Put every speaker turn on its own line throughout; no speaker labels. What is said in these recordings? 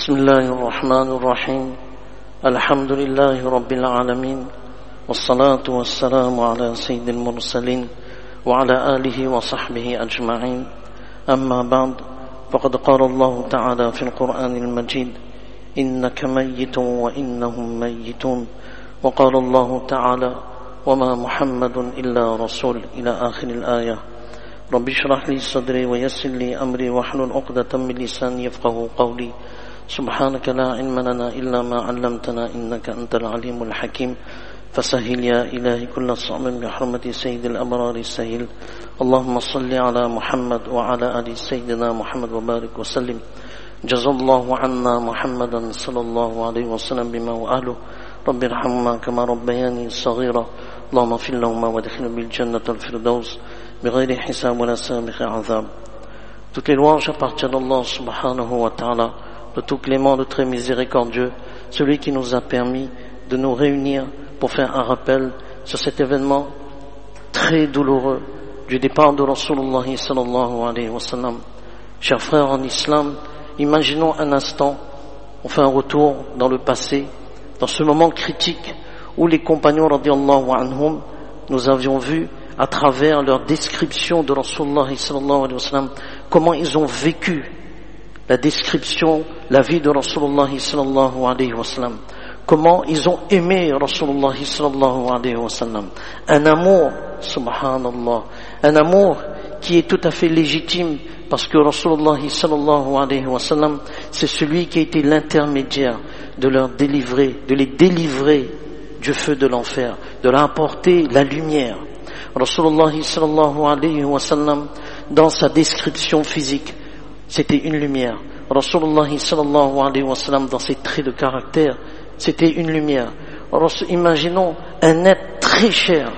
بسم الله الرحمن الرحيم الحمد لله رب العالمين والصلاة والسلام على سيد المرسلين وعلى آله وصحبه أجمعين أما بعد فقد قال الله تعالى في القرآن المجيد إنك ميت وإنهم ميتون وقال الله تعالى وما محمد إلا رسول إلى آخر الآية رب اشرح لي صدري ويسر لي أمري واحلل عقدة من لساني يفقهوا قولي سبحانك لا علم لنا إلا ما علمتنا إنك أنت العليم الحكيم فسهل يا إلهي كل صعب بحرمة سيد الأبرار السهيل اللهم صل على محمد وعلى آل سيدنا محمد وبارك وسلم جزا الله عنا محمدا صلى الله عليه وسلم بما وأهله رب ارحمهما كما ربياني صغيرا اللهم اغفر لهما وادخلهم بالجنة الفردوس بغير حساب ولا سابق عذاب. Toutes les louanges appartiennent à Allah subhanahu wa ta'ala, le tout clément, le très miséricordieux, celui qui nous a permis de nous réunir pour faire un rappel sur cet événement très douloureux du départ de Rasulullah sallallahu alayhi wa sallam. Chers frères en islam, imaginons un instant, on fait un retour dans le passé, dans ce moment critique où les compagnons radiyallahu anhum, nous avions vu à travers leur description de Rasulullah sallallahu alayhi wa sallam, comment ils ont vécu la description, la vie de Rasulullah sallallahu alayhi wa sallam, comment ils ont aimé Rasulullah sallallahu alayhi wa sallam, un amour, subhanallah, un amour qui est tout à fait légitime parce que Rasulullah sallallahu alayhi wa sallam, c'est celui qui a été l'intermédiaire de leur délivrer, de les délivrer du feu de l'enfer, de leur apporter la lumière. Rasulullah sallallahu alayhi wa sallam, dans sa description physique, c'était une lumière. Rasulullah sallallahu alayhi wa sallam, dans ses traits de caractère, c'était une lumière. Imaginons un être très cher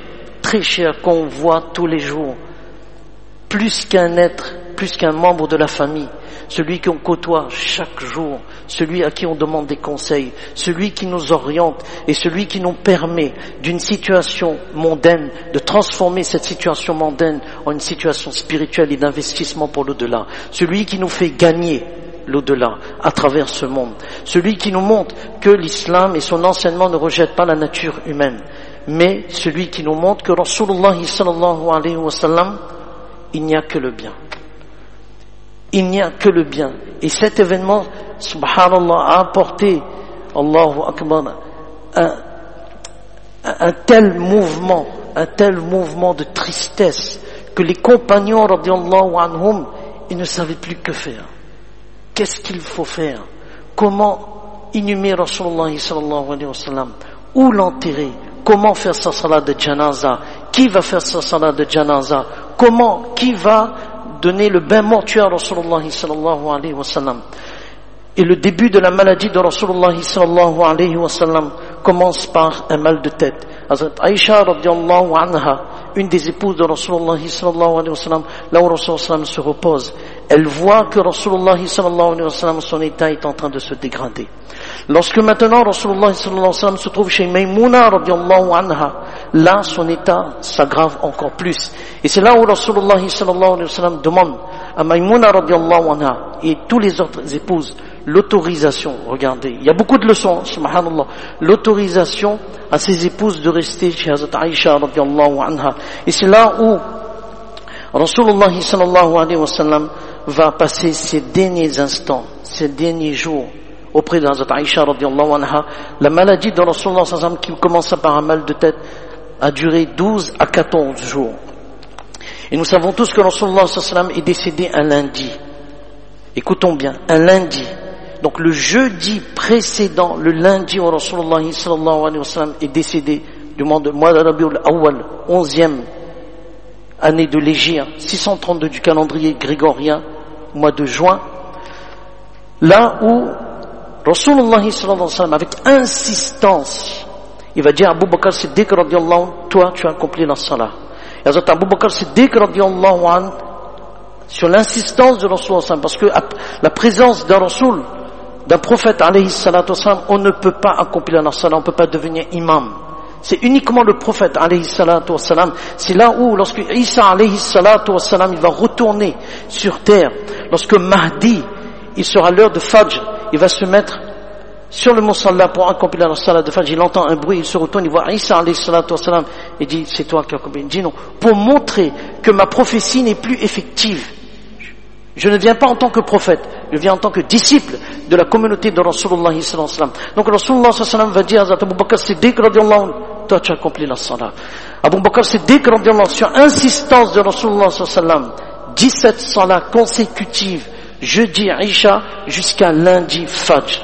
qu'on voit tous les jours, plus qu'un être, plus qu'un membre de la famille, celui qu'on côtoie chaque jour, celui à qui on demande des conseils, celui qui nous oriente et celui qui nous permet d'une situation mondaine de transformer cette situation mondaine en une situation spirituelle et d'investissement pour l'au-delà, celui qui nous fait gagner l'au-delà à travers ce monde, celui qui nous montre que l'islam et son enseignement ne rejettent pas la nature humaine, mais celui qui nous montre que Rasulullah sallallahu alayhi wa sallam, il n'y a que le bien. Il n'y a que le bien. Et cet événement, subhanallah, a apporté, Allahu Akbar, un tel mouvement de tristesse que les compagnons, radiyallahu anhum, ils ne savaient plus que faire. Qu'est-ce qu'il faut faire? Comment inhumer Rasulullah sallallahu alayhi wa sallam? Où l'enterrer? Comment faire sa salat de janaza? Qui va faire sa salat de janaza? Qui va donner le bain mortuaire à Rasulullah sallallahu alayhi wa sallam? Et le début de la maladie de Rasulullah sallallahu alayhi wa sallam commence par un mal de tête. Hazrat Aïcha radiyallahu anha, une des épouses de Rasulullah sallallahu alayhi wa sallam, là où Rasulullah sallam se repose, elle voit que Rasulullah sallallahu alayhi wa sallam, son état est en train de se dégrader. Lorsque maintenant Rasulullah sallallahu alayhi wa sallam se trouve chez Maïmouna radiyallahu anha, là son état s'aggrave encore plus. Et c'est là où Rasulullah sallallahu alayhi wa sallam demande à Maïmouna radiyallahu anha et tous les autres épouses l'autorisation, regardez, il y a beaucoup de leçons, subhanallah, l'autorisation à ses épouses de rester chez Hazrat Aïcha radiyallahu anha. Et c'est là où Rasulullah sallallahu alayhi wa sallam va passer ses derniers instants, ses derniers jours auprès de Hazrat Aïcha radiyallahu anha. La maladie de Rasulullah sallallahu alayhi wa sallam, qui commença par un mal de tête, a duré 12 à 14 jours. Et nous savons tous que Rasulullah sallallahu alayhi wa sallam est décédé un lundi. Écoutons bien, un lundi. Donc le jeudi précédent, le lundi où Rasulullah sallallahu alayhi wa sallam est décédé, du mois de Rabiul Awwal, 11e année de l'Hégire, 632 du calendrier grégorien, mois de juin, là où Rasulullah sallallahu alayhi wa sallam, avec insistance, il va dire à Abu Bakr Siddiq radiyallahu anhu, toi tu as accompli la salat. Et Hazrat Abu Bakr Siddiq radiyallahu anhu, sur l'insistance de Rasulullah sallallahu alayhi wa sallam, parce que la présence d'un Rasul, d'un prophète alayhi salatu wassalam, on ne peut pas accomplir la salat, on ne peut pas devenir imam. C'est uniquement le prophète alayhi salatu wassalam. C'est là où, lorsque Isa alayhi salatu wassalam, il va retourner sur terre, lorsque Mahdi, il sera l'heure de Fajr, il va se mettre sur le musalla pour accomplir la salat de Fajr. Il entend un bruit, il se retourne, il voit Isa alayhi salatu wassalam, et dit c'est toi qui as accompli. Il dit non, pour montrer que ma prophétie n'est plus effective. Je ne viens pas en tant que prophète, je viens en tant que disciple de la communauté de Rasulullah sallallahu alayhi wa sallam. Donc Rasulullah sallallahu alayhi wa sallam va dire à Abu Bakr Siddiq radiyallahu anhu, toi tu as accompli la salat. Abu Bakr Siddiq radiyallahu anhu, sur insistance de Rasulullah sallallahu alayhi wa sallam, 17 salats consécutives, jeudi Isha jusqu'à lundi Fajr.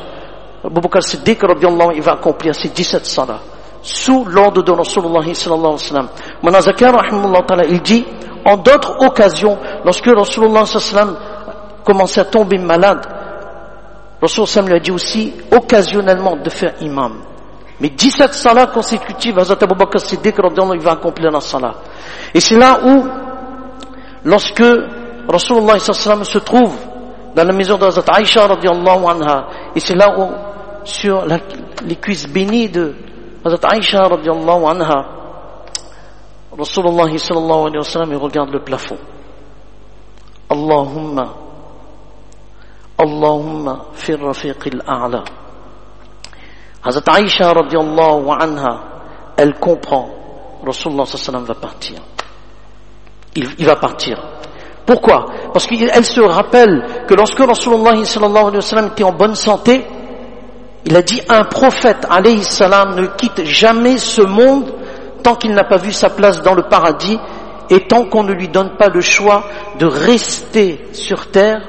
Abu Bakr Siddiq radiyallahu anhu, il va accomplir ces 17 salats sous l'ordre de Rasulullah sallallahu alayhi wa sallam. Mona Zakir rahimahullah ta'ala, il dit, en d'autres occasions, lorsque Rasulullah sallallahu alayhi wa sallam commençait à tomber malade, Rasulullah sallallahu alayhi wa sallam lui a dit aussi occasionnellement de faire imam. Mais 17 salats consécutives, Hazrat Abu Bakr Siddiq radiyallahu anhu, il va accomplir la salat. Et c'est là où, lorsque Rasulullah sallallahu alayhi wa sallam se trouve dans la maison de Hazrat Aïcha radiyallahu anha, et c'est là où, sur les cuisses bénies de Hazrat Aïcha radiyallahu anha, Rasulullah sallallahu alayhi wa sallam, il regarde le plafond. Allahumma fi rafiqil a'la. Hazrat Aïcha radiyallahu anha, elle comprend, Rasulullah sallallahu alayhi wa sallam va partir. Il va partir. Pourquoi? Parce qu'elle se rappelle que lorsque Rasulullah sallallahu alayhi wa sallam était en bonne santé, il a dit un prophète alayhi salam ne quitte jamais ce monde tant qu'il n'a pas vu sa place dans le paradis et tant qu'on ne lui donne pas le choix de rester sur terre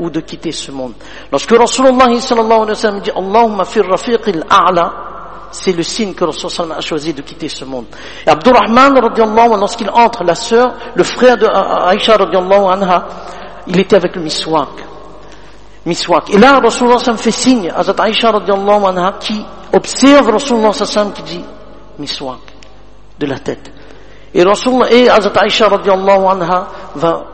ou de quitter ce monde. Lorsque Rasulullah sallallahu alayhi wa sallam dit Allahumma fi rafiqil a'la, c'est le signe que Rasulullah a choisi de quitter ce monde. Et Abdurrahman radiyallahu anhu, lorsqu'il entre, la sœur, le frère de Aïcha radiyallahu anha, il était avec le miswak. Et là, Rasulullah sallam fait signe à Hazrat Aïcha radiyallahu anha qui observe Rasulullah sallam qui dit miswak de la tête. Et Rasulullah et Hazrat Aïcha radiyallahu anha va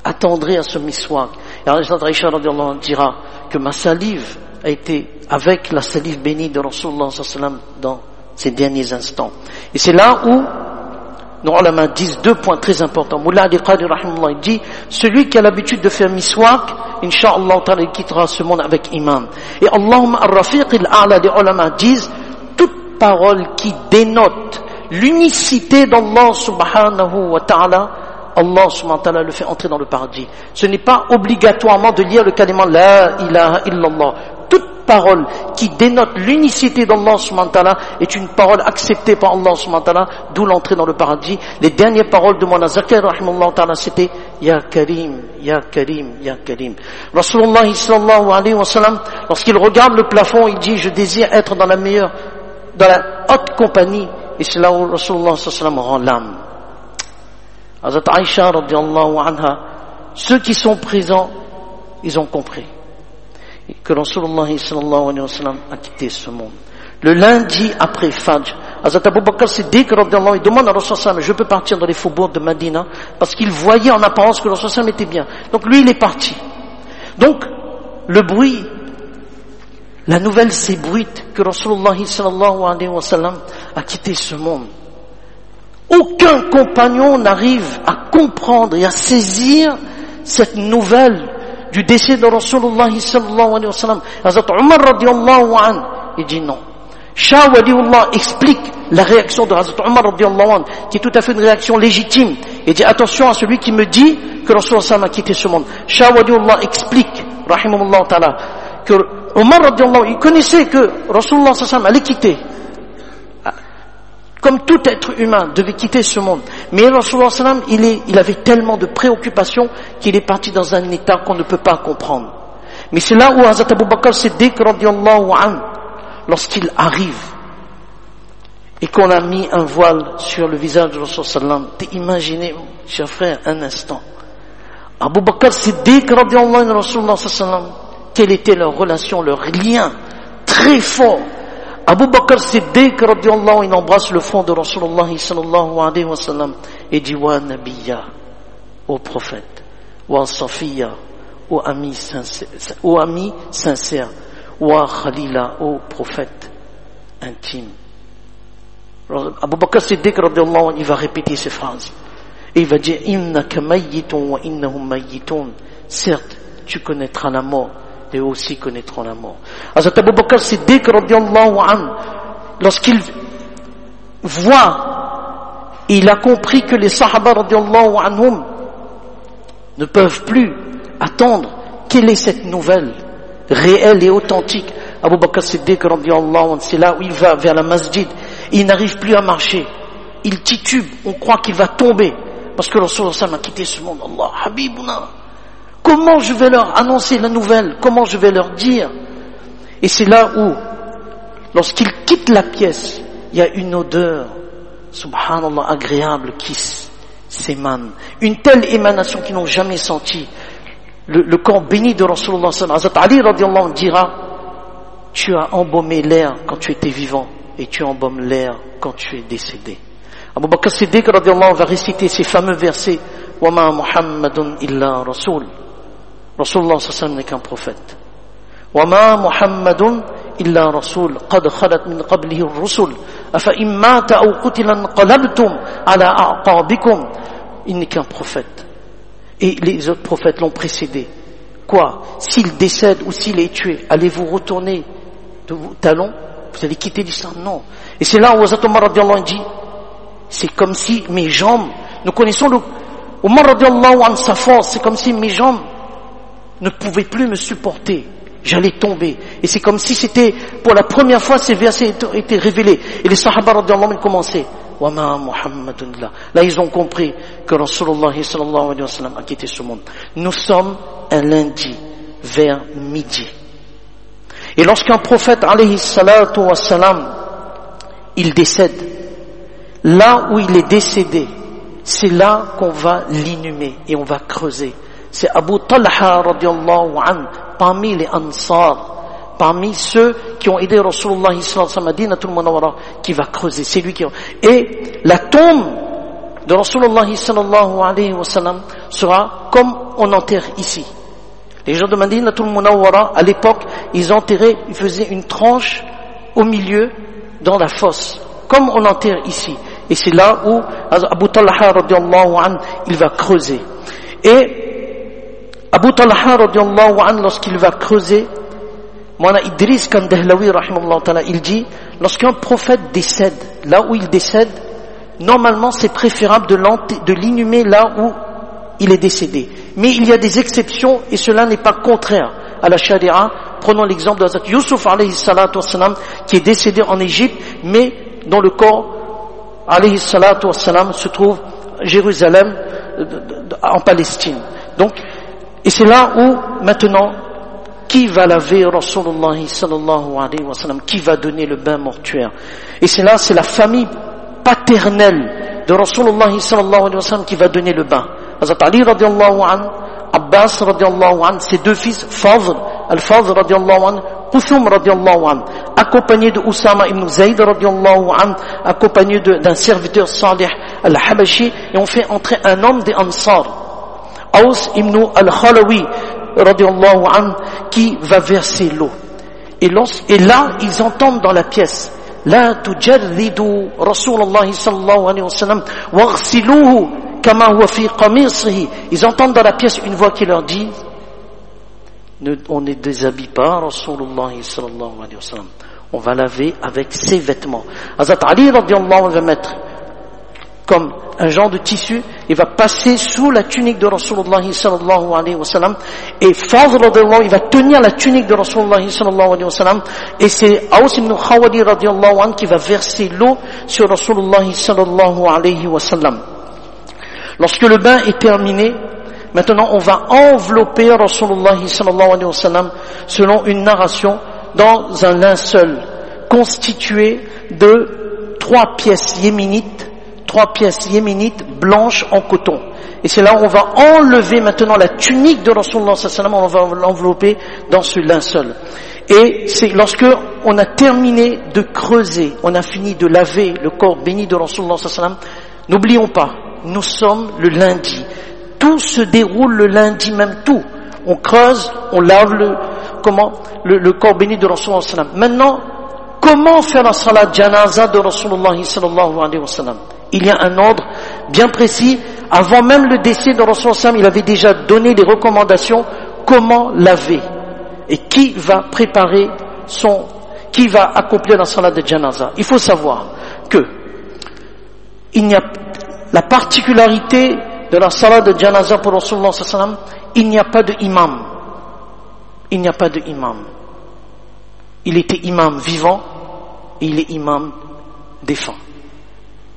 attendrir à ce miswak. Et Hazrat Aïcha radiyallahu anha dira que ma salive a été avec la salive bénie de Rasulullah sallam dans ces derniers instants. Et c'est là où nos ulama disent deux points très importants. Mullah Ali Qadi rahimahullah, il dit celui qui a l'habitude de faire miswak, Inch'Allah ta'ala, il quittera ce monde avec imam. Et Allahumma ar-rafiq al-a'la, les ulama disent toute parole qui dénote l'unicité d'Allah subhanahu wa ta'ala, Allah subhanahu wa ta'ala le fait entrer dans le paradis. Ce n'est pas obligatoirement de lire le kalima la ilaha illallah. Toute parole qui dénote l'unicité d'Allah subhanahu wa ta'ala est une parole acceptée par Allah subhanahu wa ta'ala, d'où l'entrée dans le paradis. Les dernières paroles de Mawlana Zakir rahimahullah ta'ala, c'était Ya Karim, Ya Karim, Ya Karim. Rasulullah sallallahu alayhi wa sallam, lorsqu'il regarde le plafond, il dit je désire être dans la haute compagnie. Et c'est là où Rasulullah sallallahu alayhi wa sallam rend l'âme. Hazrat Aïcha radiyallahu anha, ceux qui sont présents, ils ont compris que Rasulullah sallallahu alayhi wa sallam a quitté ce monde. Le lundi après Fajr, Hazrat Abu Bakr Siddiq radiyallahu anhu, il demande à Rasulullah sallallahu, je peux partir dans les faubourgs de Madina, parce qu'il voyait en apparence que Rasulullah sallallahu était bien. Donc lui il est parti. Donc le bruit, la nouvelle s'ébruite que Rasulullah sallallahu alayhi wa sallam a quitté ce monde. Aucun compagnon n'arrive à comprendre et à saisir cette nouvelle du décès de Rasulullah sallallahu alayhi wa sallam. Hazrat Omar radiyallahu anhu, il dit non. Shah Waliullah explique la réaction de Hazrat Omar radiyallahu anhu, qui est tout à fait une réaction légitime. Il dit attention à celui qui me dit que Rasulullah sallallahu a quitté ce monde. Shah Waliullah explique, rahimahullah ta'ala, que Omar radiyallahu anhu, il connaissait que Rasulullah sallallahu allait quitter. Comme tout être humain devait quitter ce monde. Mais Rasulullah sallam, il avait tellement de préoccupations qu'il est parti dans un état qu'on ne peut pas comprendre. Mais c'est là où Hazrat Abu Bakr Siddiq radiyallahu anhu, lorsqu'il arrive et qu'on a mis un voile sur le visage de Rasulullah sallam, imaginez, cher frère, un instant. Abu Bakr Siddiq radiyallahu anhu, Rasulullah sallam, quelle était leur relation, leur lien très fort. Abu Bakr Siddiq radiyallahu anhu, il embrasse le front de Rasulullah sallallahu alayhi wa sallam et dit wa nabiyya, ô prophète, wa safiya, ô ami sincère, wa khalila, ô prophète intime. Abu Bakr Siddiq radiyallahu anhu, il va répéter ces phrases et il va dire innaka mayyitun wa innahum mayyitun, certes tu connaîtras la mort et eux aussi connaîtront la mort. Hazrat Abu Bakr Siddiq radiyallahu anhu, lorsqu'il voit, il a compris que les Sahaba radiyallahu anhum ne peuvent plus attendre. Quelle est cette nouvelle réelle et authentique? Abu Bakr Siddiq radiyallahu anhu, c'est là où il va vers la masjid, il n'arrive plus à marcher, il titube, on croit qu'il va tomber, parce que le Rasulullah sallallahu alayhi wa sallam a quitté ce monde. Allah, Habibuna, comment je vais leur annoncer la nouvelle? Comment je vais leur dire? Et c'est là où, lorsqu'il quitte la pièce, il y a une odeur, subhanallah, agréable qui s'émane. Une telle émanation qu'ils n'ont jamais senti. Le corps béni de Rasulullah sallallahu alayhi wa sallam. Hazrat Ali radiyallahu anhu dira, tu as embaumé l'air quand tu étais vivant et tu embaumes l'air quand tu es décédé. Abu Bakr Siddiq radiyallahu anhu va réciter ces fameux versets, wa ma Muhammadun illa Rasul. Rasulullah sallallahu alayhi wa sallam n'est qu'un prophète. Wa ma Muhammadun illa Rasul qad khalat min qablihi ar-rusul afa in mata aw qutila inqalabtum ala a'qabikum. Il n'est qu'un prophète. Et les autres prophètes l'ont précédé. Quoi? S'il décède ou s'il est tué, allez-vous retourner de vos talons? Vous allez quitter l'islam? Non. Et c'est là où Hazrat Omar radiyallahu anhu dit, c'est comme si mes jambes, nous connaissons Omar radiyallahu anhu, sa force, c'est comme si mes jambes ne pouvaient plus me supporter. J'allais tomber. Et c'est comme si c'était, pour la première fois, ces versets étaient révélés. Et les Sahaba radiyallahu anhu commençaient. Wa ma Muhammadun la. Là, ils ont compris que Rasulullah sallallahu alayhi wa sallam a quitté ce monde. Nous sommes un lundi, vers midi. Et lorsqu'un prophète, alayhi salatu wa salam, il décède, là où il est décédé, c'est là qu'on va l'inhumer et on va creuser. C'est Abu Talha radiyallahu anhu, parmi les Ansar, parmi ceux qui ont aidé Rasulullah sallallahu alayhi wa sallam, Madinatul Munawwara, qui va creuser. C'est lui qui. Et la tombe de Rasulullah sallallahu alayhi wa sallam sera comme on enterre ici. Les gens de Madinatul Munawwara, à l'époque, ils enterraient, ils faisaient une tranche au milieu dans la fosse, comme on enterre ici. Et c'est là où Abu Talha radiyallahu anhu, il va creuser. Et Abu Talha radiyallahu anhu, lorsqu'il va creuser, Moana Idris Kandahlawi rahimahullah ta'ala, il dit, lorsqu'un prophète décède, là où il décède, normalement c'est préférable de l'inhumer là où il est décédé. Mais il y a des exceptions et cela n'est pas contraire à la charia. Prenons l'exemple de Hazrat Yusuf alayhi salatu wassalam, qui est décédé en Égypte, mais dont le corps alayhi salatu wassalam se trouve à Jérusalem, en Palestine. Donc, et c'est là où maintenant, qui va laver Rasulullah sallallahu alayhi wa sallam? Qui va donner le bain mortuaire? Et c'est là, c'est la famille paternelle de Rasulullah sallallahu alayhi wa sallam qui va donner le bain. Hazrat Ali radiyallahu anhu, Abbas radiyallahu anhu, ses deux fils, Fadl, Al-Fadl radiyallahu anhu, Quthum radiyallahu anhu, accompagné de Oussama ibn Zayd radiyallahu anhu, accompagné d'un serviteur Salih al-Habashi, et on fait entrer un homme des Ansar, Aus ibn al-Khalawi radiyallahu anhu, qui va verser l'eau. Et là, ils entendent dans la pièce, La tujarridu Rasulullah sallallahu alayhi wa sallam waghsiluhu kama huwa fi qamisihi. Ils entendent dans la pièce une voix qui leur dit, on ne déshabille pas Rasulullah sallallahu alayhi wa sallam, on va laver avec ses vêtements. Hazrat Ali radiyallahu anhu va mettre comme un genre de tissu, il va passer sous la tunique de Rasulullah sallallahu alayhi wa sallam, et Fadl radiyallahu anhu, il va tenir la tunique de Rasulullah sallallahu alayhi wa sallam, et c'est Aus ibn Khawadi radiyallahu anhu qui va verser l'eau sur Rasulullah sallallahu alayhi wa sallam. Lorsque le bain est terminé, maintenant on va envelopper Rasulullah sallallahu alayhi wa sallam, selon une narration, dans un linceul constitué de 3 pièces yéménites blanches en coton. Et c'est là où on va enlever maintenant la tunique de Rasulullah sallallahu alayhi wa sallam, on va l'envelopper dans ce linceul. Et c'est lorsque on a terminé de creuser, on a fini de laver le corps béni de Rasulullah sallallahu alayhi wa sallam, n'oublions pas, nous sommes le lundi. Tout se déroule le lundi même, tout. On creuse, on lave le corps béni de Rasulullah sallallahu alayhi wa sallam. Maintenant, comment faire la salat janaza de Rasulullah sallallahu alayhi wa sallam? Il y a un ordre bien précis. Avant même le décès de Rasulullah sallallahu alayhi wa sallam, il avait déjà donné les recommandations comment laver. et qui va accomplir la salat de janaza. Il faut savoir que la particularité de la salat de janaza pour Rasulullah sallallahu alayhi wa sallam, il n'y a pas de imam. Il n'y a pas de imam. Il était imam vivant et il est imam défunt.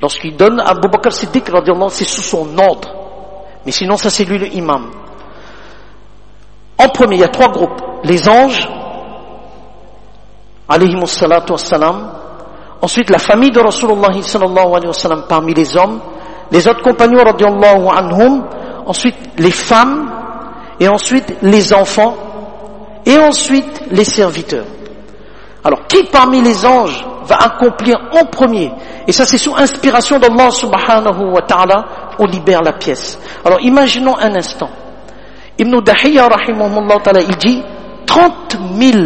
Lorsqu'il donne à Abu Bakr Siddiq, c'est sous son ordre. Mais sinon, ça c'est lui le imam. En premier, il y a 3 groupes. Les anges, alayhimus salatu wassalam. Ensuite, la famille de Rasulullah sallallahu alayhi wa sallam parmi les hommes. Les autres compagnons, radiyallahu anhum. Ensuite, les femmes. Et ensuite, les enfants. Et ensuite, les serviteurs. Alors, qui parmi les anges va accomplir en premier? Et ça, c'est sous inspiration d'Allah subhanahu wa ta'ala, on libère la pièce. Alors, imaginons un instant. Ibn Dahiyya, rahimahullah ta'ala, il dit 30 000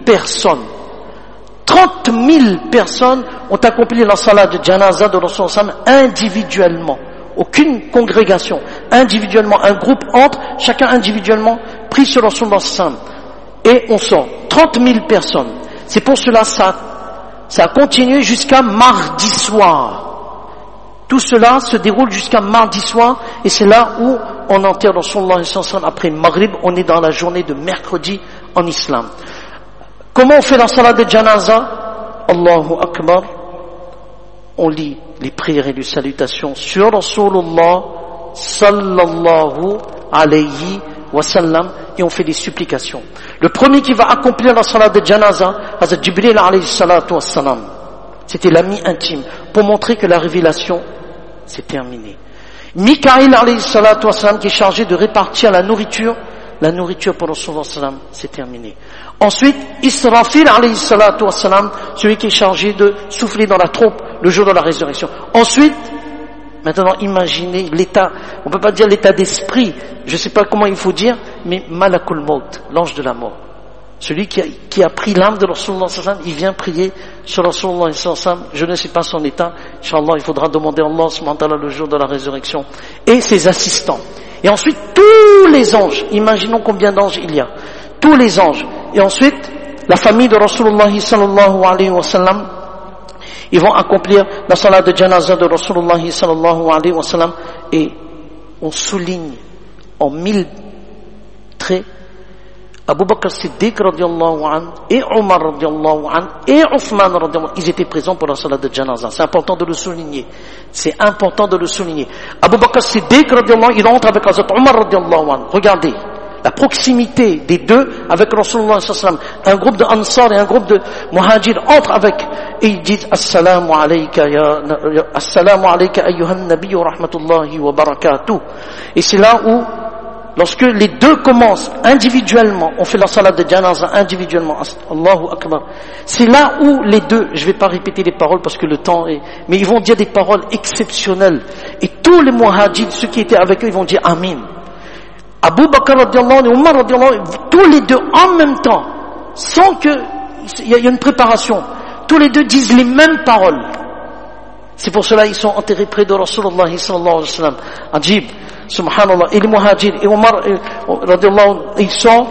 personnes. 30 000 personnes ont accompli la salat de janaza de Rasul sallam individuellement. Aucune congrégation. Individuellement, un groupe entre, chacun individuellement, pris sur Rasul sallam. Et on sort 30 000 personnes. C'est pour cela ça a continué jusqu'à mardi soir. Tout cela se déroule jusqu'à mardi soir et c'est là où on enterre Rasulullah sallallahu alayhi wa sallam après Maghrib. On est dans la journée de mercredi en islam. Comment on fait la salat de janaza? Allahu Akbar. On lit les prières et les salutations sur Rasulullah sallallahu alayhi wa sallam et on fait des supplications. Le premier qui va accomplir la salat de janaza, Hazrat Jibril alayhi salatu wassalam, c'était l'ami intime, pour montrer que la révélation s'est terminée. Mikaïl alayhi salatu wassalam, qui est chargé de répartir la nourriture pour Rasulullah sallam, c'est terminé. Ensuite, Israfil alayhi salatu wassalam, celui qui est chargé de souffler dans la trompe le jour de la résurrection. Ensuite, maintenant, imaginez l'état, on ne peut pas dire l'état d'esprit, je ne sais pas comment il faut dire, mais Malakul Maut, l'ange de la mort. Celui qui a pris l'âme de Rasulullah sallallahu alayhi wa sallam, il vient prier sur Rasulullah sallallahu alayhi wa sallam, je ne sais pas son état, Inch'Allah, il faudra demander à Allah subhanahu wa ta'ala le jour de la résurrection, et ses assistants. Et ensuite, tous les anges, imaginons combien d'anges il y a, tous les anges, et ensuite, la famille de Rasulullah sallallahu alayhi wa sallam, ils vont accomplir la salat de janaza de Rasulullah sallallahu alayhi wa sallam et on souligne en 1000 traits Abu Bakr Siddiq radiallahu anhu et Omar radiallahu anhu et Othman radiallahu anhu, ils étaient présents pour la salat de janaza. C'est important de le souligner. C'est important de le souligner. Abu Bakr Siddiq radiallahu anhu, il entre avec Hazrat Omar radiallahu anhu. Regardez la proximité des deux avec Rasulullah sallallahu alayhi wa sallam. Un groupe de Ansar et un groupe de Muhajir entrent avec et ils disent Assalamu alayka ayyuhan nabiyyu rahmatullahi wa barakatuh. Et c'est là où, lorsque les deux commencent individuellement, on fait la salat de janaza individuellement, Allahu Akbar. C'est là où les deux, je ne vais pas répéter les paroles parce que le temps est, mais ils vont dire des paroles exceptionnelles. Et tous les Muhajir, ceux qui étaient avec eux, ils vont dire Amin. Abu Bakr radiallahu anhu et Omar radiallahu anhu, tous les deux en même temps, sans que il y a une préparation. Tous les deux disent les mêmes paroles. C'est pour cela qu'ils sont enterrés près de Rasulullah sallallahu alayhi wa sallam. Ajib, subhanallah. Et les Muhajir et Omar radiallahu anhu, ils sont,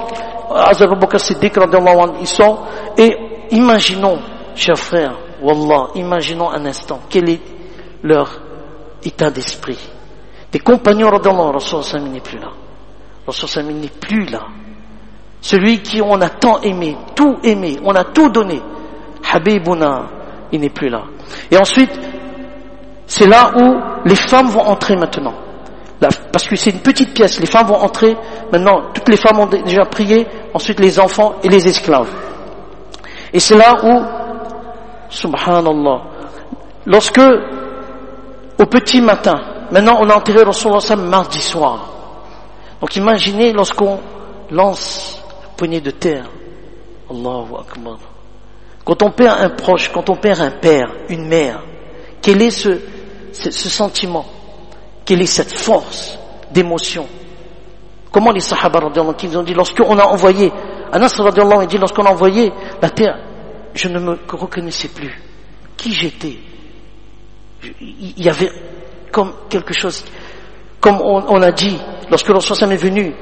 Hazrat Abu Bakr Siddiq radiallahu anhu, ils sont, et imaginons, chers frères, wallah, imaginons un instant, quel est leur état d'esprit. Des compagnons radiallahu anhu, Rasulullah sallallahu alayhi wa sallam n'est plus là. Rasul n'est plus là. Celui qui on a tant aimé, on a tout donné. Habibuna, il n'est plus là. Et ensuite, c'est là où les femmes vont entrer maintenant. Là, parce que c'est une petite pièce, les femmes vont entrer. Maintenant, toutes les femmes ont déjà prié. Ensuite, les enfants et les esclaves. Et c'est là où, subhanallah, lorsque, au petit matin, maintenant on a enterré Rasulullah sallallahu mardi soir. Donc imaginez lorsqu'on lance une poignée de terre, Allahu Akbar. Quand on perd un proche, quand on perd un père, une mère, quel est ce sentiment? Quelle est cette force d'émotion? Comment les Sahaba radiallahu anhu, ils ont dit, lorsqu'on a envoyé, Anas radiallahu anhu dit, lorsqu'on a envoyé la terre, je ne me reconnaissais plus. Qui j'étais? Il y avait comme quelque chose, comme on a dit, lorsque le Rasul est venu,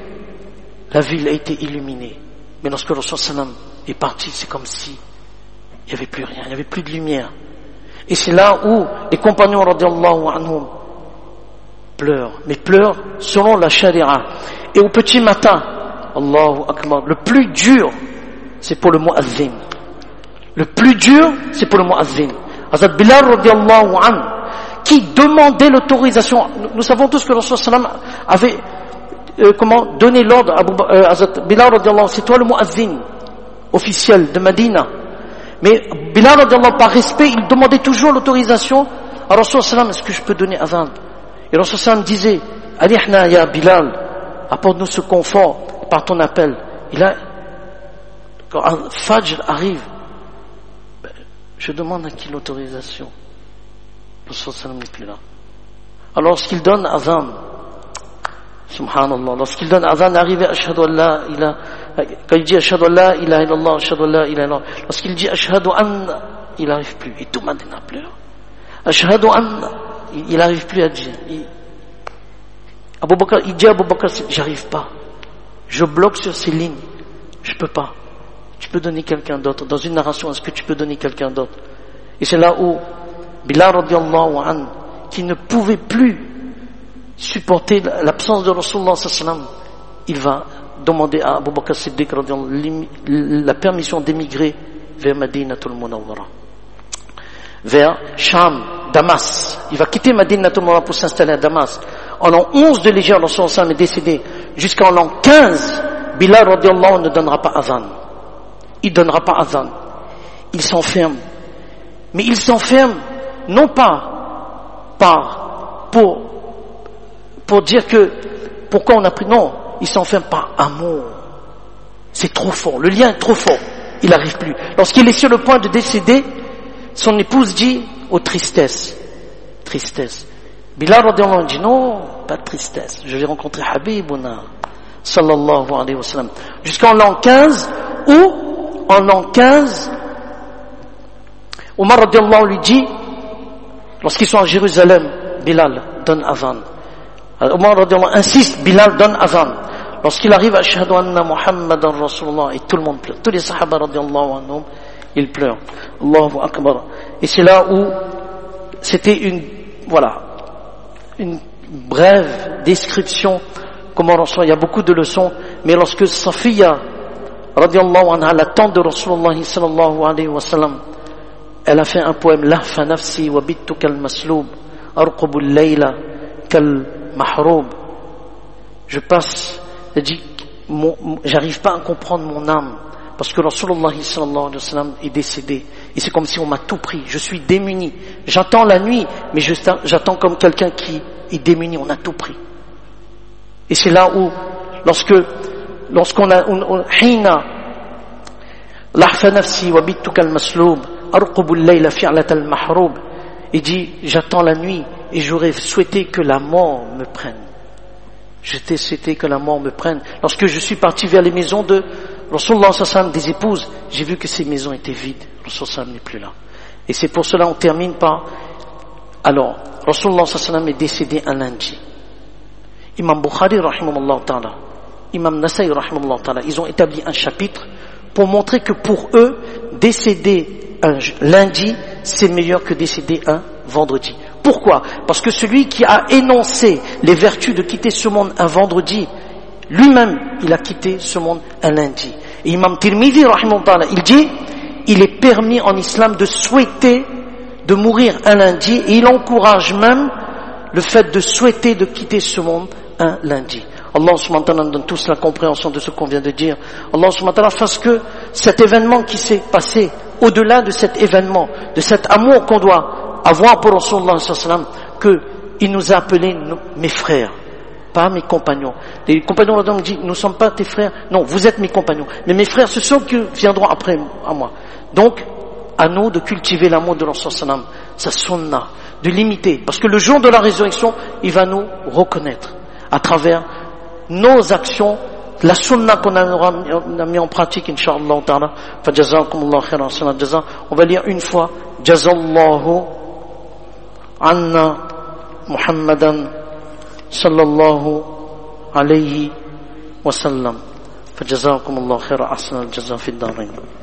la ville a été illuminée. Mais lorsque le Rasul sallam est parti, c'est comme si il n'y avait plus rien, il n'y avait plus de lumière. Et c'est là où les compagnons radiyallahu anhum pleurent, mais pleurent selon la charia. Et au petit matin, Allahu Akbar, le plus dur, c'est pour le muazzin. Le plus dur, c'est pour le muazzin. Hazrat Bilal radiyallahu anhu, qui demandait l'autorisation. Nous savons tous que le Rasul sallam avait donné l'ordre à Hazrat Bilal radiyallahu anhu, c'est toi le muazzin officiel de Medina. Mais Bilal radiyallahu anhu, par respect, il demandait toujours l'autorisation à Rasul sallam, est-ce que je peux donner azan? Et Rasul sallam disait, Alihna ya Bilal, apporte-nous ce confort par ton appel. Quand un Fajr arrive, je demande à qui l'autorisation? Le Rasul sallam n'est plus là. Alors lorsqu'il donne azan, subhanallah, lorsqu'il donne azan, arrivé ashhadu an la ilaha, quand il dit ashhadu an la ilaha illallah, ashhadu an la ilaha illallah, lorsqu'il dit ashhadu an, il n'arrive plus, et tout Madina pleure. Ashhadu an, il n'arrive plus à dire. Il dit à Abu Bakr, j'arrive pas, je bloque sur ces lignes, je peux pas. Tu peux donner quelqu'un d'autre. Dans une narration, est-ce que tu peux donner quelqu'un d'autre? Et c'est là où Bilal radiyallahu anhu, qui ne pouvait plus supporter l'absence de Rasulullah sallallahu alayhi wa sallam, il va demander à Abu Bakr Siddiq la permission d'émigrer vers Madinatul Munawwara, vers Sham, Damas. Il va quitter Madinatul Munawwara pour s'installer à Damas. En l'an 11 de l'Hégire, le Rasul sallallahu alayhi wa sallam est décédé. Jusqu'en l'an 15, Bilal radiyallahu anhu ne donnera pas azan. Il donnera pas azan. Il s'enferme. Mais il s'enferme non pas pour dire que pourquoi on a pris, non, il s'enferme par amour. C'est trop fort, le lien est trop fort, il n'arrive plus. Lorsqu'il est sur le point de décéder, son épouse dit, oh tristesse, tristesse. Bilal radiyallahu anhu dit, non, pas de tristesse, je vais rencontrer Habibuna sallallahu alayhi wa sallam. Jusqu'en l'an 15, où en l'an 15, Omar radiyallahu anhu lui dit, lorsqu'ils sont à Jérusalem, Bilal donne azan. Omar radiyallahu anhu insiste, Bilal donne azan. Lorsqu'il arrive à Ashhadu anna Muhammadan Rasulullah, et tout le monde pleure, tous les sahaba radiyallahu anhum, ils pleurent. Allahu Akbar. Et c'est là où c'était une brève description, comment Rasulullah, il y a beaucoup de leçons, mais lorsque Safiya radiyallahu anha, la tante de Rasulullah sallallahu alayhi wa sallam, elle a fait un poème, Lahfa nafsi wa bittu kal masloub, arqubu al-layla kal mahroub. Je passe, elle dit, j'arrive pas à comprendre mon âme, parce que Rasulullah sallallahu alayhi wa sallam est décédé, et c'est comme si on m'a tout pris, je suis démuni. J'attends la nuit, mais j'attends comme quelqu'un qui est démuni, on a tout pris. Et c'est là où, lorsqu'on a hina lahfa nafsi wa bittu kal masloub arqubu al-layla fi'lat al-mahroub, il dit, j'attends la nuit et j'aurais souhaité que la mort me prenne. J'étais souhaité que la mort me prenne. Lorsque je suis parti vers les maisons de Rasulullah sallallahu alayhi wa sallam, des épouses, j'ai vu que ces maisons étaient vides. Rasulullah sallallahu alayhi wa sallam n'est plus là. Et c'est pour cela on termine par, alors Rasulullah sallallahu alayhi wa sallam est décédé un lundi. Imam Bukhari rahimahullah ta'ala, Imam Nasai rahimahullah ta'ala, ils ont établi un chapitre pour montrer que pour eux, décéder un lundi, c'est meilleur que décéder un vendredi. Pourquoi? Parce que celui qui a énoncé les vertus de quitter ce monde un vendredi, lui-même, il a quitté ce monde un lundi. Et Imam Tirmidhi rahimahullah ta'ala, il dit, il est permis en islam de souhaiter de mourir un lundi, et il encourage même le fait de souhaiter de quitter ce monde un lundi. Allah subhanahu wa ta'ala nous donne tous la compréhension de ce qu'on vient de dire. Allah subhanahu wa ta'ala fasse que cet événement qui s'est passé, au-delà de cet événement, de cet amour qu'on doit avoir pour Rasulullah sallallahu alayhi wa sallam, qu'il nous a appelés mes frères, pas mes compagnons. Les compagnons de l'Adam disent, nous ne sommes pas tes frères, non, vous êtes mes compagnons, mais mes frères, ce sont ceux qui viendront après à moi. Donc, à nous de cultiver l'amour de Rasulullah sallallahu alayhi wa sallam, sa sunna, de l'imiter, parce que le jour de la résurrection, il va nous reconnaître à travers nos actions, la sunna qu'on a mis en pratique, incha'Allah ta'ala. Fajazakumullah khairan sanat jaza. On va lire une fois, Jazallahu anna Muhammadan sallallahu alayhi wa sallam. فجزاكم الله خير أحسن الجزاء في الدارين.